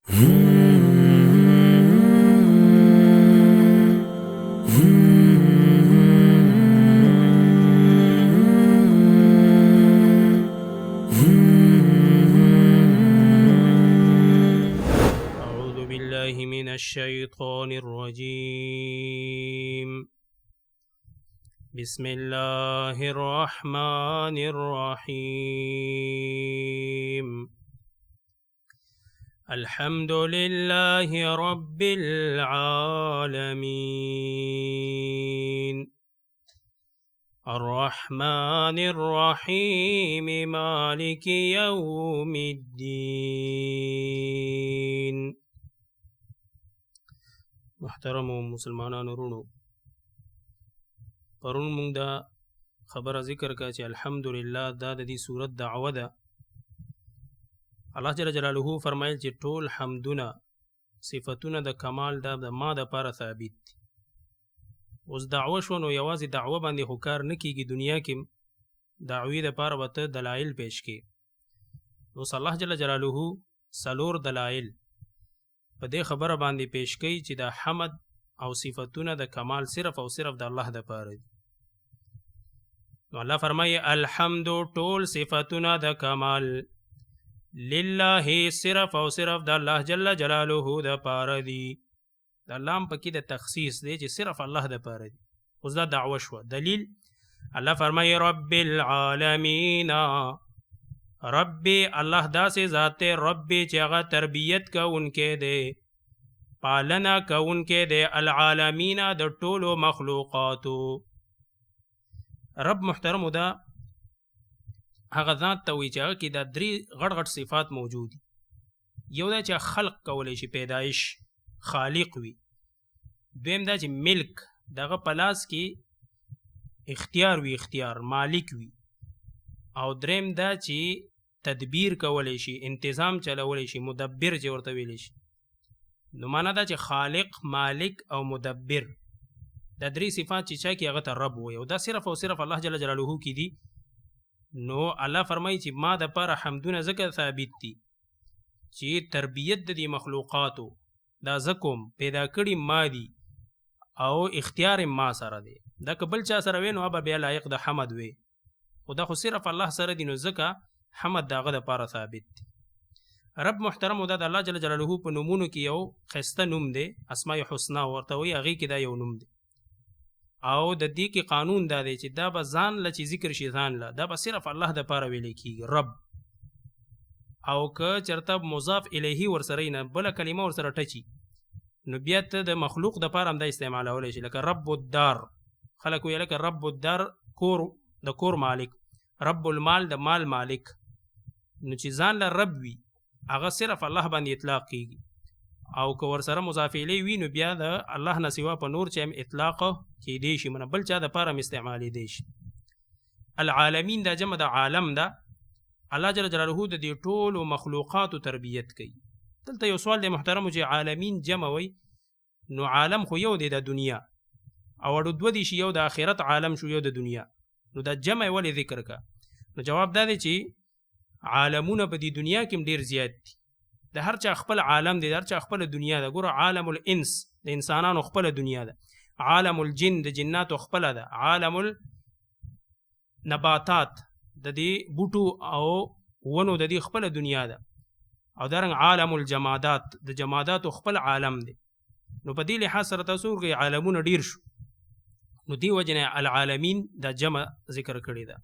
أعوذ بالله من الشيطان الرجيم. بسم الله الرحمن الرحيم. الحمد لله رب العالمين الرحمن الرحيم مالك يوم الدين. محترم مسلمانانو ورونو، پرون مونږ دا خبره ذکر کا چې الحمدلله دا د دې صورت دعوه ده. الله جل جلاله فرمایل چې ټول حمدونه صفتونه د کمال دا د ما د پاره ثابت دي. اوس دعوه شو نو یوازې دعوه باندې خو کار نه کیږي، دنیا کې دعوی د پاره به ته دلایل پیش کې. اوس الله جل جلاله سلور دلایل په دې خبره باندې پیش کوي چې د حمد او صفتونه د کمال صرف او صرف د الله د پاره دي. نو الله فرمایي الحمد ټول صفتونه د کمال لله صرف او صرف د الله جل جلاله د پاره دي. د الله په کې د تخصیص دی چې صرف الله د پاره دي. اوس دا دعوه شو. دلیل الله فرمایي رب العالمین، رب الله داسې ذات رب چې هغه تربیت کوونکی دی، پالنه کوونکی دی، العالمین د ټولو مخلوقاتو. رب محترمو دا هغه ذات ته وایي چې هغه کې دا درې غټ غټ صفات موجود دي. یو دا چې خلق کولی شي، پیدایش خالق وي. دویم دا چې ملک دغه په لاس کې اختیار وي، اختیار مالک وي. او دریم دا چې تدبیر کولی شي، انتظام چلولی شي، مدبر چې ورته ویلی شي. نو معنا دا چې خالق، مالک او مدبر دا درې صفات چې چا کې هغه ته رب وایي، او دا صرف او صرف الله جل جلاله کې دي. نو الله فرمایي چې ما د پاره حمدونه ځکه ثابت دي چې تربیت د دې مخلوقاتو دا زکم پیدا کړي ما دي او اختیار ما سره دی. دا که بل چا سره وي نو هغه بیا لایق د حمد وي، خو دا خو صرف الله سره دی. نو ځکه حمد د هغه دپاره ثابت دی. رب محترم دا د الله جل جلاله په نومونو کې یو ښایسته نوم دی، اسماء حسنا ورته وایي، هغې کې دا یو نوم دی. او د دې کې قانون دا دی چې دا به ځان له چې ذکر شي، ځان له دا به صرف الله دپاره ویلی کېږي رب. او که چېرته مضاف الیهي ورسره نه بله کلمه ورسره ټچي نو بیا ته د مخلوق دپاره هم دا استعمالولی شي، لکه رب الدار. خلک وایي لکه رب الدار کور د کور مالک، رب المال د مال مالک. نو چې ځان له رب وي هغه صرف الله باندې اطلاق کېږي. او که ورسره مضاف الیه وي نو بیا د الله نه سوا په نور چې هم اطلاق کېدی شي، منه بل چا دپاره هم استعمالېدی شي. العالمین دا جمع د عالم ده. الله جل جلاله د دې ټولو مخلوقاتو تربیت کوي. دلته یو سوال دی محترمو چې عالمین جمع وي نو عالم خو یو دی د دنیا، او اړو دوه دي شي، یو د آخرت عالم شو، یو د دنیا. نو دا جمع ولې ذکر کا؟ نو جواب دا دی چې عالمونه په دې دنیا کې ډیر زیات دي. د هر چا خپل عالم دی، د هر چا خپل دنیا ده. ګوره عالم الانس د انسانانو خپل دنیا ده، عالم الجن د جناتو خپل ده، عالم النباتات د دې بوټو او ونو د دې خپل دنیا ده، او دارنګ عالم الجمادات د جماداتو خپل عالم دی. نو په دې لحاظ سره تاسو ورګي عالمونه ډیر شو، نو دی وجنه العالمین دا جمع ذکر کړی ده.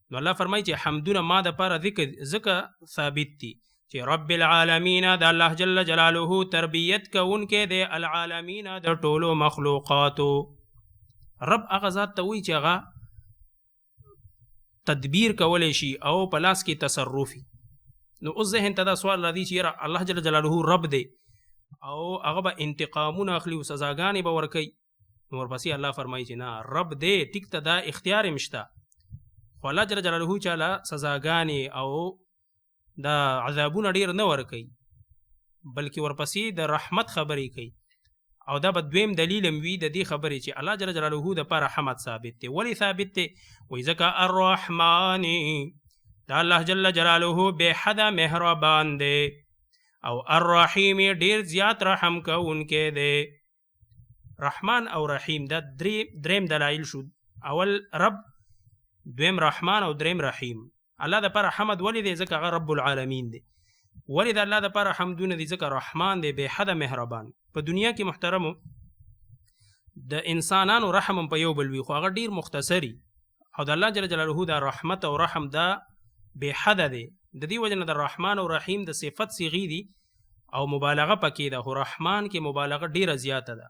نو الله فرمایي چې حمدونه ما د پاره ذکر ثابت دي چې رب العالمین د الله جل جلاله تربیت کوونکی دی، العالمین د ټولو مخلوقاتو. رب هغه ذات ته وایي چې هغه تدبیر کولی شي او په لاس کې تصرفي. نو اوس ذهن ته دا سوال راځي چې یاره الله جل جلاله رب دی او هغه به انتقامونه اخلي او سزاګانې به ورکوي. نو ورپسې الله فرمایي چې نه، رب دی ټیک ته دا اختیار یې مشته، خو الله جل جلاله چاله سزاګانې او دا عذابونه ډیر نه ورکوي، بلکې ورپسې د رحمت خبرې کوي. او دا به دویم دلیل هم وي د دې خبرې چې الله جل جلاله د پاره حمد ثابت دی. ولې ثابت دی؟ وایي ځکه الرحمن دا الله جل جلاله بے حده مهربان دی، او الرحیم ډیر زیات رحم کوونکی دی. رحمان او رحیم دا دریم دلایل شو. اول رب، دویم رحمان او دریم رحیم. الله د پر حمد ولې دی؟ ځکه هغه رب العالمین دی. ولې د الله د پر حمدونه دي؟ ځکه رحمان دی، بے حد مهربان. په دنیا کې محترمو د انسانانو رحم په یو بل وي، خو هغه ډیر مختصری، او د الله جل جلاله دا رحمت او رحم دا بے حد دی. د دې وجه نه د رحمان او رحیم د صفت صيغې دي او مبالغه پکې ده. خو رحمان کې مبالغه ډیره زیاته ده،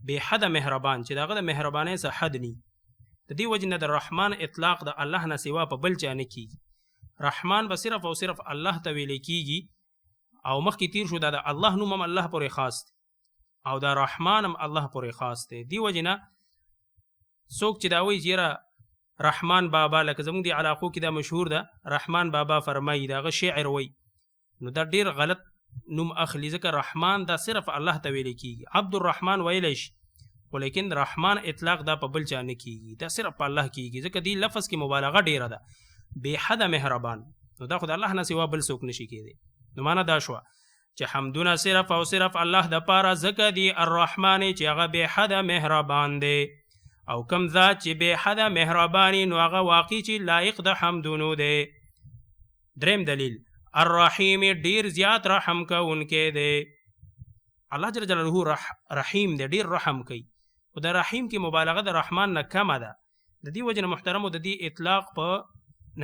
بے حد مهربان، چې دغه د مهربانۍ څخه حد ني. د دې وجه نه د رحمان اطلاق د الله نه سوا په بل چا نه کیږي. رحمان به صرف او صرف الله ته ویل کیږي، او مخکې تیر شو دا د الله نوم هم الله پورې خاص دی، او دا رحمان هم الله پورې خاص دی. دی وجه نه څوک چې دا وایي چې رحمان بابا، لکه زموږ د علاقو کې دا مشهور ده، رحمان بابا فرمایي، دا هغه شعر وایي، نو دا ډیر غلط نوم اخلي، ځکه رحمان دا صرف الله ته ویل کیږي. عبد الرحمن ویلی شي، ولیکن رحمان اطلاق دا په بل چا نه کیږي، دا صرف په الله کیږي، ځکه دی لفظ کې مبالغه ډیره ده، بے حد مهربان. نو دا خو د الله نه سوا بل څوک نشي کېدی. نو معنا دا شوه چې حمدونه صرف او صرف الله د پاره ځکه دی الرحمن چې هغه بے حد مهربان دی، او کم ذات چې بے حد مهرباني نو هغه واقعي چې لایق د حمدونو دی. دریم دلیل الرحیم ډیر زیات رحم کوونکی دی. الله جل جلاله رحیم دی، ډیر رحم کوي، او د رحیم کې مبالغه د رحمان نه کمه ده. د دې وجه نه محترمو د دې اطلاق په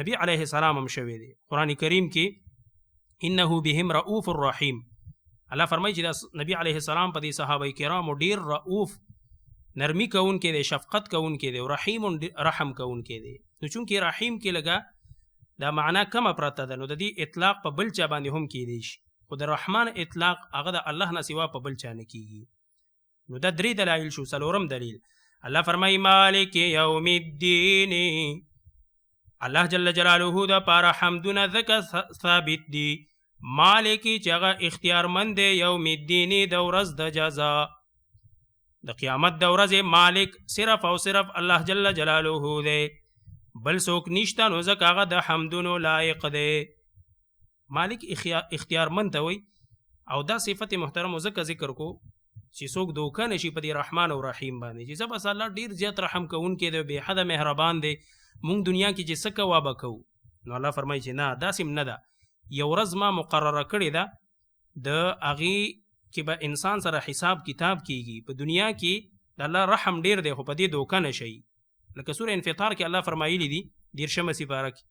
نبی علیه السلام هم شوی دی. قرآن کریم کې انه بهم رؤوف الرحیم، الله فرمایي چې د نبی علیه السلام په دې صحابه کرامو ډیر رؤوف، نرمی کوونکی دی، شفقت کوونکی دی، او رحیم رحم کوونکی دی. نو چونکې رحیم کې لګه دا معنا کمه پرته ده، نو د دې اطلاق په بل چا باندې هم کېدی شي، خو د رحمان اطلاق هغه د الله نه سوا په بل چا نه کیږي. نو دا درې دلایل شو. څلورم دلیل الله فرمایي مالک یوم الدین، الله جل جلاله د پاره حمدونه ځکه ثابت دي، مالک چې هغه اختیارمند دی، یوم الدین د ورځ د جزا، د قیامت د ورځې مالک صرف او صرف الله جل جلاله دی، بل څوک نشته، نو ځکه هغه د حمدونو لایق دی. مالک اختیارمند ته وي، او دا صفت محترم ځکه ذکر کو چې څوک دوکه نشي په دې رحمان او رحیم باندې، چې زه بس الله ډیر زیات رحم کوونکی دی، بې حده مهربان دی، مونږ دنیا کې چې څه کوه به کوو. نو الله فرمایي چې نه، داسې نه ده. یو ورځ ما مقرره کړې ده، د هغې کې به انسان سره حساب کتاب کیږي. په دنیا کې د الله رحم ډیر دی، خو په دې دوکه نشئ. لکه سوره انفطار کې الله فرمایلی دي 13 سپاره کې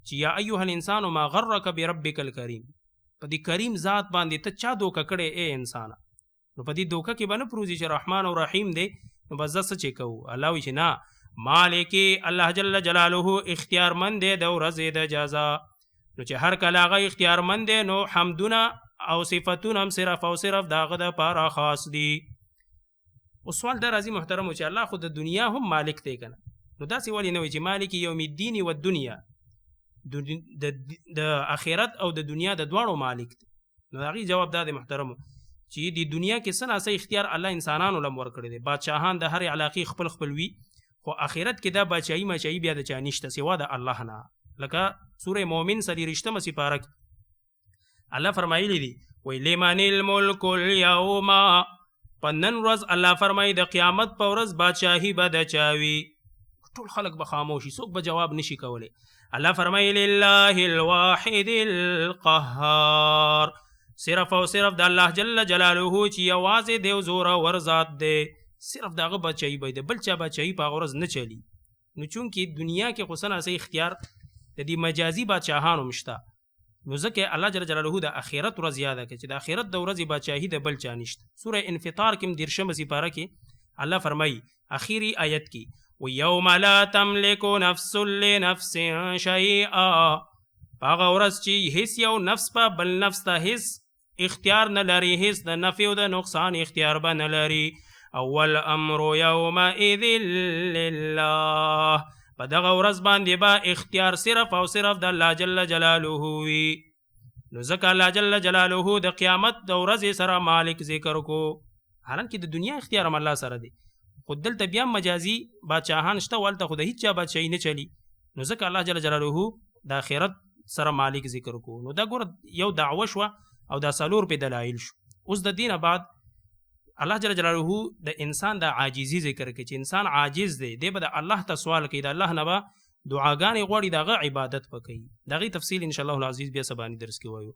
چې یا ایها الانسان ما غرک بربک الکریم، په دې کریم ذات باندې ته چا دوکه کړې اے انسانه. نو په دې دوکه کې به نه پروزي چې رحمان او رحیم دی، نو بس زه څه چې کوو. الله وایي چې نه، مالک الله جل جلاله اختیارمند دی د ورځې د جزا. نو چې هر کله هغه اختیارمند دی، نو حمدونه او صفتونه هم صرف او صرف د هغه دپاره خاص دي. اوس سوال دا راځي محترمو چې الله خو د دنیا هم مالک دی که نه، نو داسې ولې نه وایي چې مالک یوم الدین والدنیا، د آخرت او د دنیا د دواړو مالک دی. نو د هغې جواب دا دی محترمو چې د دنیا کې څه ناڅه اختیار الله انسانانو لم ورکړی دی. بادشاهان د هرې علاقې خپل خپل وي، خو آخرت کې دا بادشاهي مچاهي بیا د چا نشته سوا د الله نه. لکه سوره مومن 23 سپاره کې الله فرمایلی دی وی لمن الملک اليوم، په نن ورځ الله فرمایي د قیامت په ورځ بادشاهي به د چا وي. ټول خلک به خاموشي، څوک به جواب نشي کولی. الله فرمایي لله الواحد القهار، صرف او صرف د الله جل جلاله چې یوازې دی او زورور ذات دی، صرف دغه بچی به دی، بل چا بچی په هغه ورځ نه چلی. نو چونکې دنیا کې خو څه ناڅه اختیار د دې مجازي بادشاهانو هم شته، نو ځکه الله جل جلاله د آخرت ورځ یاده کړه چې د آخرت د ورځې بادشاهي د بل چا نشته. سوره انفطار کې 13 سپاره کې الله فرمایي اخیری آیت کې ویوم لا تملک نفس لنفس شیئا، هغه ورځ چې هیڅ یو نفس په بل نفس ته هیڅ اختیار نه لري، هیڅ د نفع او د نقصان اختیار به نه لري. اول امر یومئذ لله، په دغه ورځ باندې به اختیار صرف او صرف د الله جل جلاله وي. نو ځکه الله جل جلاله د قیامت د ورځې سره مالک ذکر کو، حالانکه د دنیا اختیار هم الله سره دی، خو دلته بیا مجازي بادشاهان شته، ولته خو د هیڅ چا بادشاهي نه چلی. نو ځکه الله جل جلاله د آخرت سره مالک ذکر کو. نو دا ګوره یو دعوه شوه، او دا څلور په دلایل شو. اوس د دینه بعد الله جل جلاله د انسان د عاجزي ذکر کوي چې انسان عاجز دی، دی به د الله ته سوال کوي، د الله نه به دعاګانې غواړي، دغه عبادت به کوي. دغه تفصیل ان شاء الله العزیز بیا سبا درس کې وایو.